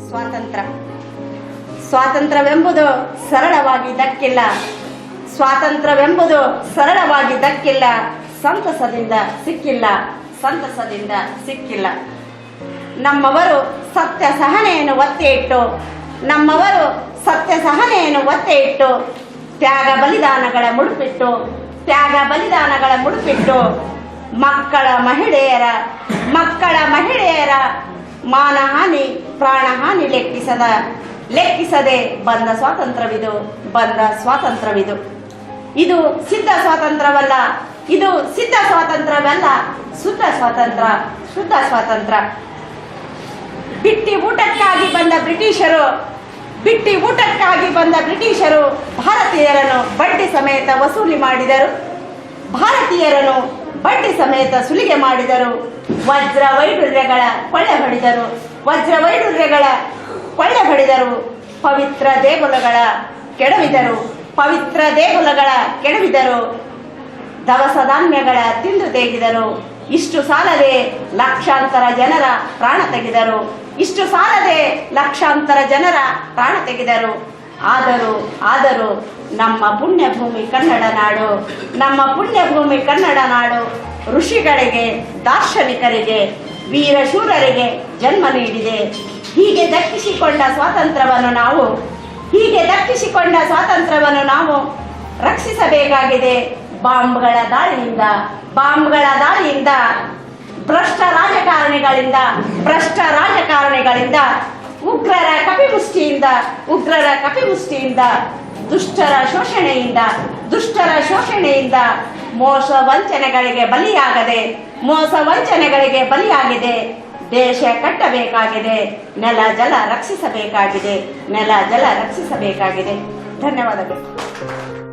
ಸ್ವಾತಂತ್ರ್ಯ ಸ್ವಾತಂತ್ರ್ಯವೆಂಬುದು ಸರಳವಾಗಿ ದಕ್ಕಿಲ್ಲ. ಸ್ವಾತಂತ್ರ್ಯವೆಂಬುದು ಸರಳವಾಗಿ ದಕ್ಕಿಲ್ಲ. ಸಂತಸದಿಂದ ಸಿಕ್ಕಿಲ್ಲ. ಸಂತಸದಿಂದ ಸಿಕ್ಕಿಲ್ಲ. ನಮ್ಮವರು ಸತ್ಯ ಸಹನೆಯನ್ನು ಒತ್ತೆ ಇಟ್ಟು ತ್ಯಾಗ ಬಲಿದಾನಗಳ ಮುಡುಪಿಟ್ಟು ಮಕ್ಕಳ ಮಹಿಳೆಯರ ಮಾನಹಾನಿ ಪ್ರಾಣಹಾನಿ ಲೆಕ್ಕಿಸದೆ ಬಂದ ಸ್ವಾತಂತ್ರ್ಯವಿದು. ಇದು ಸಿದ್ಧ ಸ್ವಾತಂತ್ರ್ಯವಲ್ಲ, ಶುದ್ಧ ಸ್ವಾತಂತ್ರ್ಯ. ಬಿಟ್ಟಿ ಊಟಕ್ಕಾಗಿ ಬಂದ ಬ್ರಿಟಿಷರು ಭಾರತೀಯರನ್ನು ಬಡ್ಡಿ ಸಮೇತ ವಸೂಲಿ ಮಾಡಿದರು. ಭಾರತೀಯರನ್ನು ಬಡ್ಡಿ ಸಮೇತ ಸುಲಿಗೆ ಮಾಡಿದರು. ವಜ್ರ ವೈಡೂರ್ಯಗಳ ಕೊಳ್ಳೆ ಹೊಡೆದರು. ಪವಿತ್ರ ದೇಗುಲಗಳ ಕೆಡವಿದರು. ದವಸ ಧಾನ್ಯಗಳ ತಿಂದು ತೆಗೆದರು. ಇಷ್ಟು ಸಾಲದೆ ಲಕ್ಷಾಂತರ ಜನರ ಪ್ರಾಣ ತೆಗೆದರು. ಆದರೂ ನಮ್ಮ ಪುಣ್ಯಭೂಮಿ ಕನ್ನಡ ನಾಡು ಋಷಿಗಳಿಗೆ, ದಾರ್ಶನಿಕರಿಗೆ, ವೀರಶೂರರಿಗೆ ಜನ್ಮ ನೀಡಿದೆ. ಹೀಗೆ ದಕ್ಕಿಸಿಕೊಂಡ ಸ್ವಾತಂತ್ರ್ಯವನ್ನು ನಾವು ರಕ್ಷಿಸಬೇಕಾಗಿದೆ. ಬಾಂಬ್ಗಳ ದಾಳಿಯಿಂದ ಭ್ರಷ್ಟ ರಾಜಕಾರಣಿಗಳಿಂದ ಉಗ್ರರ ಕಪಿಮುಷ್ಟಿಯಿಂದ ದುಷ್ಟರ ಶೋಷಣೆಯಿಂದ ಮೋಸ ವಂಚನೆಗಳಿಗೆ ಬಲಿಯಾಗಿದೆ. ದೇಶ ಕಟ್ಟಬೇಕಾಗಿದೆ. ನೆಲ ಜಲ ರಕ್ಷಿಸಬೇಕಾಗಿದೆ. ಧನ್ಯವಾದಗಳು.